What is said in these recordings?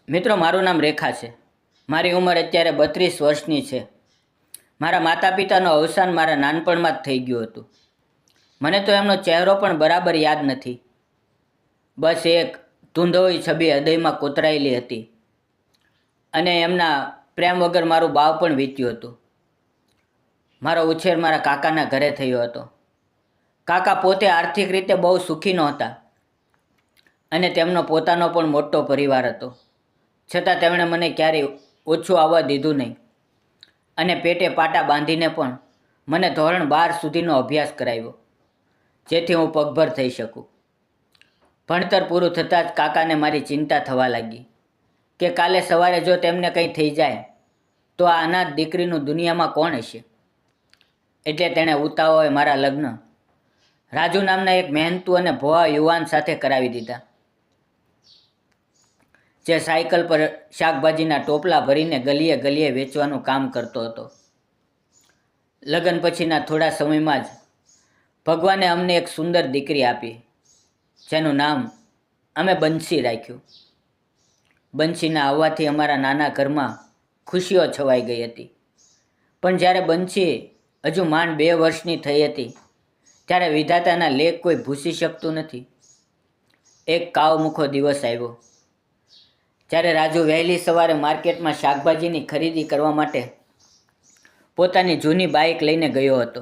મિત્રો, મારું નામ રેખા છે. મારી ઉંમર અત્યારે 32 વર્ષની છે. મારા માતા પિતાનું અવસાન મારા નાનપણમાં જ થઈ ગયું હતું. મને તો એમનો ચહેરો પણ બરાબર યાદ નથી. બસ એક ધૂંધળી છબી હૃદયમાં કોતરાયેલી હતી અને એમના પ્રેમ વગર મારું બાળપણ વીત્યું હતું. મારો ઉછેર મારા કાકાના ઘરે થયો હતો. કાકા પોતે આર્થિક રીતે બહુ સુખી નહોતા અને તેમનો પોતાનો પણ મોટો પરિવાર હતો. છતાં તેમણે મને ક્યારેય ઓછું આવવા દીધું નહીં અને પેટે પાટા બાંધીને પણ મને ધોરણ 12 સુધીનો અભ્યાસ કરાવ્યો, જેથી હું પગભર થઈ શકું. ભણતર પૂરું થતાં જ કાકાને મારી ચિંતા થવા લાગી કે કાલે સવારે જો તેમને કંઈ થઈ જાય તો આ અનાથ દીકરીનું દુનિયામાં કોણ હશે. એટલે તેણે ઉતાવળે મારા લગ્ન રાજુ નામના એક મહેનતુ અને ભોળા યુવાન સાથે કરાવી દીધા, જે સાયકલ પર શાકભાજીના ટોપલા ભરીને ગલીએ ગલીએ વેચવાનું કામ કરતો હતો. લગ્ન પછીના થોડા સમયમાં જ ભગવાને અમને એક સુંદર દીકરી આપી, જેનું નામ અમે બંસી રાખ્યું. બંસીના આવવાથી અમારા નાના ઘરમાં ખુશીઓ છવાઈ ગઈ હતી. પણ જ્યારે બંસી હજુ માંડ 2 વર્ષની થઈ હતી ત્યારે વિધાતાના લેખ કોઈ ભૂસી શકતું નથી. એક કાવમુખો દિવસ આવ્યો જ્યારે રાજુ વહેલી સવારે માર્કેટમાં શાકભાજીની ખરીદી કરવા માટે પોતાની જૂની બાઇક લઈને ગયો હતો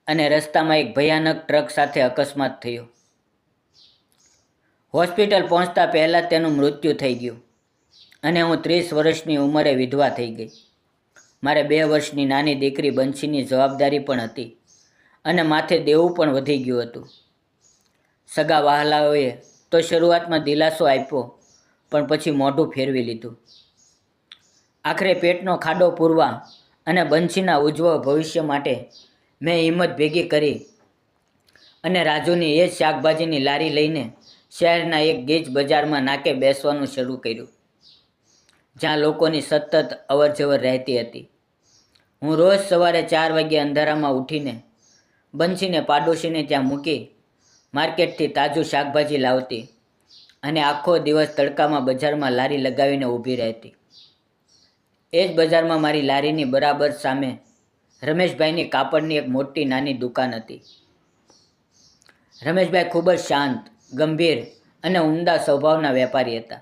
અને રસ્તામાં એક ભયાનક ટ્રક સાથે અકસ્માત થયો. હોસ્પિટલ પહોંચતા પહેલાં તેનું મૃત્યુ થઈ ગયું અને હું 30 વર્ષની ઉંમરે વિધવા થઈ ગઈ. મારે 2 વર્ષની નાની દીકરી બંસીની જવાબદારી પણ હતી અને માથે દેવું પણ વધી ગયું હતું. સગા વહાલાઓએ તો શરૂઆતમાં દિલાસો આપ્યો, પણ પછી મોઢું ફેરવી લીધું. આખરે પેટનો ખાડો પૂરવા અને બંસીના ઉજ્જવળ ભવિષ્ય માટે મેં હિંમત ભેગી કરી અને રાજુની એ જ શાકભાજીની લારી લઈને શહેરના એક ગીચ બજારમાં નાકે બેસવાનું શરૂ કર્યું, જ્યાં લોકોની સતત અવરજવર રહેતી હતી. હું રોજ સવારે 4 વાગ્યે અંધારામાં ઉઠીને બંસીને પાડોશીને ત્યાં મૂકી માર્કેટથી તાજું શાકભાજી લાવતી અને આખો દિવસ તડકામાં બજારમાં લારી લગાવીને ઊભી રહેતી. એ જ બજારમાં મારી લારીની બરાબર સામે રમેશભાઈની કાપડની એક મોટી નાની દુકાન હતી. રમેશભાઈ ખૂબ જ શાંત, ગંભીર અને ઉમદા સ્વભાવના વેપારી હતા.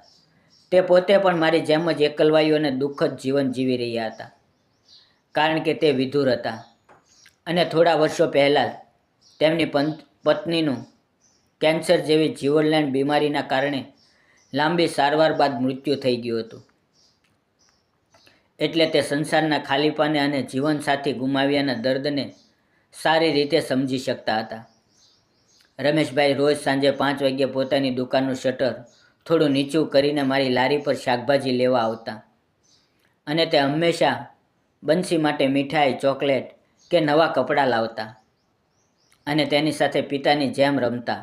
તે પોતે પણ મારી જેમ જ એકલવાયું અને દુઃખદ જીવન જીવી રહ્યા હતા, કારણ કે તે વિધુર હતા અને થોડા વર્ષો પહેલાં તેમની પત્નીનું કેન્સર જેવી જીવનલેણ બીમારીના કારણે લાંબી સારવાર બાદ મૃત્યુ થઈ ગયું હતું. એટલે તે સંસારના ખાલીપાને અને જીવનસાથી ગુમાવ્યાના દર્દને સારી રીતે સમજી શકતા હતા. રમેશભાઈ રોજ સાંજે 5 વાગ્યે પોતાની દુકાનનું શટર થોડું નીચું કરીને મારી લારી પર શાકભાજી લેવા આવતા અને તે હંમેશા બંસી માટે મીઠાઈ, ચોકલેટ કે નવા કપડાં લાવતા અને તેની સાથે પિતાની જેમ રમતા.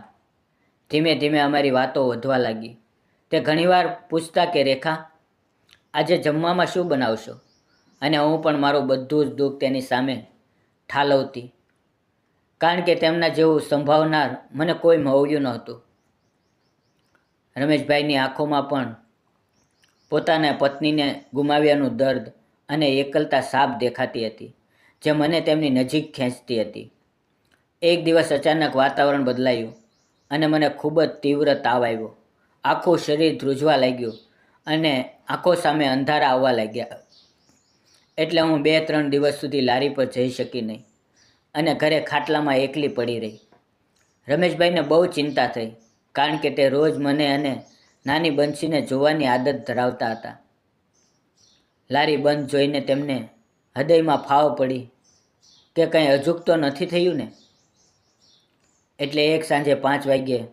ધીમે ધીમે અમારી વાતો વધવા લાગી. તે ઘણીવાર પૂછતા કે રેખા, આજે જમવામાં શું બનાવશો? અને હું પણ મારું બધું જ દુઃખ તેની સામે ઠાલવતી, કારણ કે તેમના જેવું સંભાવનાર મને કોઈ મળ્યું નહોતું. રમેશભાઈની આંખોમાં પણ પોતાના પત્નીને ગુમાવ્યાનું દર્દ અને એકલતા સાફ દેખાતી હતી, જે મને તેમની નજીક ખેંચતી હતી. એક દિવસ અચાનક વાતાવરણ બદલાયું અને મને ખૂબ જ તીવ્ર તાવ આવ્યો. આખું શરીર ધ્રુજવા લાગ્યું અને આંખો સામે અંધારા આવવા લાગ્યા. એટલે હું 2-3 દિવસ સુધી લારી પર જઈ શકી નહીં અને ઘરે ખાટલામાં એકલી પડી રહી. રમેશભાઈને બહુ ચિંતા થઈ, કારણ કે તે રોજ મને અને નાની બંસીને જોવાની આદત ધરાવતા હતા. લારી બંધ જોઈને તેમને હૃદયમાં ફાવ પડી કે કંઈ અજુક તો નથી થયું ને. એટલે એક સાંજે 5 વાગ્યે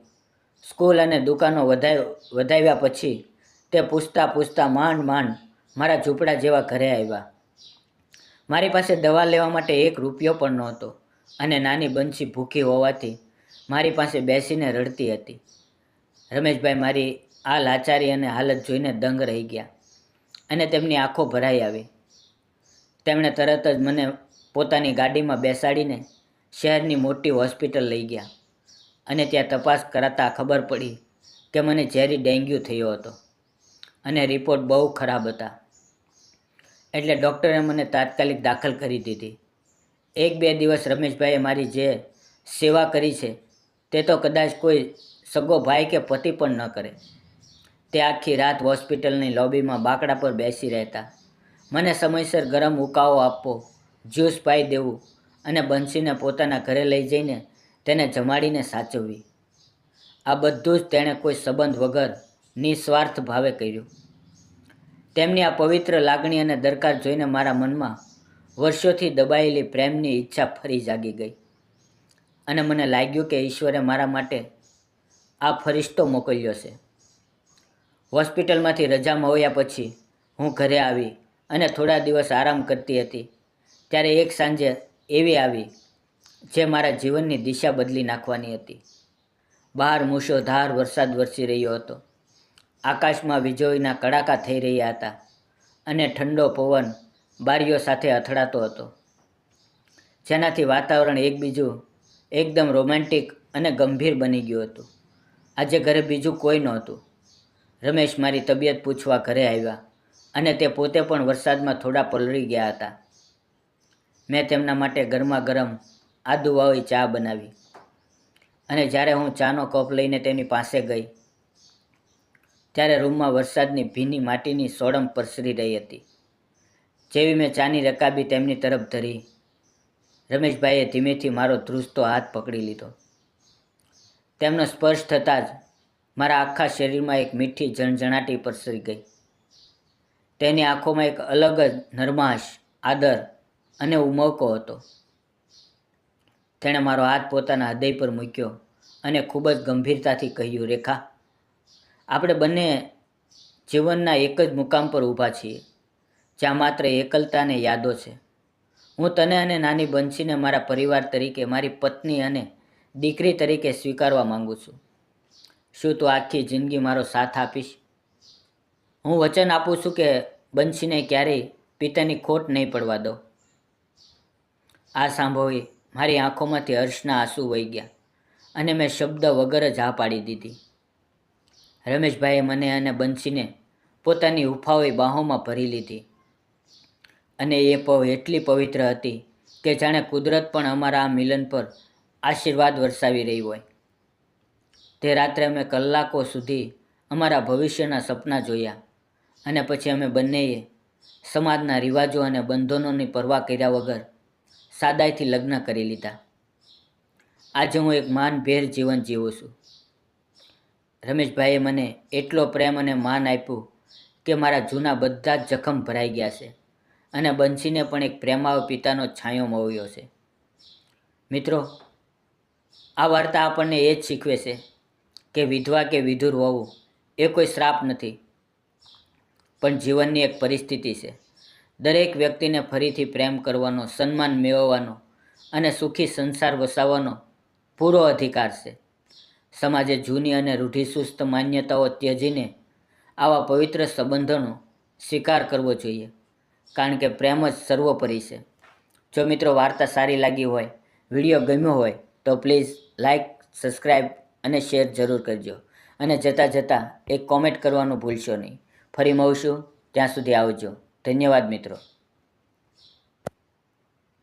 સ્કૂલ અને દુકાનો વધાવ્યા પછી તે પૂછતા પૂછતા માંડ મારા ઝૂંપડા જેવા ઘરે આવ્યા. મારી પાસે દવા લેવા માટે 1 રૂપિયો પણ નહોતો અને નાની બંસી ભૂખી હોવાથી મારી પાસે બેસીને રડતી હતી. રમેશભાઈ મારી આ લાચારી અને હાલત જોઈને દંગ રહી ગયા અને તેમની આંખો ભરાઈ આવી. તેમણે તરત જ મને પોતાની ગાડીમાં બેસાડીને શહેરની મોટી હોસ્પિટલ લઈ ગયા અને ત્યાં તપાસ કરાતા ખબર પડી કે મને ઝેરી ડેન્ગ્યુ થયો હતો. અને રિપોર્ટ બહુ ખરાબ હતા. એટલે ડૉક્ટરે મને તાત્કાલિક દાખલ કરી દીધી. 1-2 દિવસ રમેશભાઈએ મારી જે સેવા કરી છે તે તો કદાચ કોઈ સગો ભાઈ કે પતિ પણ ન કરે. તે આખી રાત હોસ્પિટલની લોબીમાં બાકડા પર બેસી રહેતા, મને સમયસર ગરમ ઉકાળો આપવો, જ્યુસ પાઈ દેવું અને બંસીને પોતાના ઘરે લઈ જઈને તેને જમાડીને સાચવવી. આ બધું જ તેણે કોઈ સંબંધ વગર નિસ્વાર્થ ભાવે કર્યું. તેમની આ પવિત્ર લાગણી અને દરકાર જોઈને મારા મનમાં વર્ષોથી દબાયેલી પ્રેમની ઈચ્છા ફરી જાગી ગઈ અને મને લાગ્યું કે ઈશ્વરે મારા માટે આ ફરિશ્તો મોકલ્યો છે. હોસ્પિટલમાંથી રજા મળ્યા પછી હું ઘરે આવી અને થોડા દિવસ આરામ કરતી હતી ત્યારે એક સાંજે એવી આવી જે મારા જીવનની દિશા બદલી નાખવાની હતી. બહાર મૂશળધાર વરસાદ વરસી રહ્યો હતો. આકાશમાં વીજળીના કડાકા થઈ રહ્યા હતા અને ઠંડો પવન બારીઓ સાથે અથડાતો હતો, જેનાથી વાતાવરણ એકબીજું એકદમ રોમેન્ટિક અને ગંભીર બની ગયું હતું. આજે ઘરે બીજું કોઈ નહોતું. રમેશ મારી તબિયત પૂછવા ઘરે આવ્યા અને તે પોતે પણ વરસાદમાં થોડા પલળી ગયા હતા. મેં તેમના માટે ગરમા ગરમ આદુવાળી ચા બનાવી અને જ્યારે હું ચાનો કપ લઈને તેની પાસે ગઈ ત્યારે રૂમમાં વરસાદની ભીની માટીની સોડમ પરસરી રહી હતી. જેવી મેં ચાની રકાબી તેમની તરફ ધરી, રમેશભાઈએ ધીમેથી મારો ધ્રુજતો હાથ પકડી લીધો. તેમનો સ્પર્શ થતાં જ મારા આખા શરીરમાં એક મીઠી ઝણઝણાટી પરસરી ગઈ. તેની આંખોમાં એક અલગ જ નરમાશ, આદર અને ઉમળકો હતો. તેણે મારો હાથ પોતાના હૃદય પર મૂક્યો અને ખૂબ જ ગંભીરતાથી કહ્યું, રેખા, આપણે બંને જીવનના એક જ મુકામ પર ઊભા છીએ, જ્યાં માત્ર એકલતા અને યાદો છે. હું તને અને નાની બંસીને મારા પરિવાર તરીકે, મારી પત્ની અને દીકરી તરીકે સ્વીકારવા માંગુ છું. શું તું આખી જિંદગી મારો સાથ આપીશ? હું વચન આપું છું કે બંસીને ક્યારેય પિતાની ખોટ નહીં પડવા દઉં. આ સાંભળી મારી આંખોમાંથી હર્ષના આંસુ વહી ગયા અને મેં શબ્દ વગર જ હા પાડી દીધી. રમેશભાઈએ મને અને બંસીને પોતાની હૂંફાળી બાહોમાં ભરી લીધી અને એ પળ એટલી પવિત્ર હતી કે જાણે કુદરત પણ અમારા આ મિલન પર આશીર્વાદ વરસાવી રહી હોય. તે રાત્રે અમે કલાકો સુધી અમારા ભવિષ્યના સપના જોયા અને પછી અમે બંનેએ સમાજના રિવાજો અને બંધનોની પરવા કર્યા વગર સાદાઈથી લગ્ન કરી લીધા. આજે હું એક માનભેર જીવન જીવું છું. રમેશભાઈએ મને એટલો પ્રેમ અને માન આપ્યું કે મારા જૂના બધા જ જખમ ભરાઈ ગયા છે અને બંસીને પણ એક પ્રેમાળ પિતાનો છાંયો મળ્યો છે. મિત્રો, આ વાર્તા આપણને એ જ શીખવે છે કે વિધવા કે વિધુર હોવું એ કોઈ શ્રાપ નથી, પણ જીવનની એક પરિસ્થિતિ છે. દરેક વ્યક્તિને ફરીથી પ્રેમ કરવાનો, સન્માન મેળવવાનો અને સુખી સંસાર વસાવવાનો પૂરો અધિકાર છે. સમાજે જૂની અને રૂઢિચુસ્ત માન્યતાઓ ત્યજીને આવા પવિત્ર સંબંધોનો સ્વીકાર કરવો જોઈએ, કારણ કે પ્રેમ જ સર્વોપરી છે. જો મિત્રો વાર્તા સારી લાગી હોય, વિડીયો ગમ્યો હોય તો પ્લીઝ લાઈક, સબસ્ક્રાઈબ અને શેર જરૂર કરજો અને જતાં એક કોમેન્ટ કરવાનું ભૂલશો નહીં. ફરી મળશું, ત્યાં સુધી આવજો. ધન્યવાદ મિત્રો.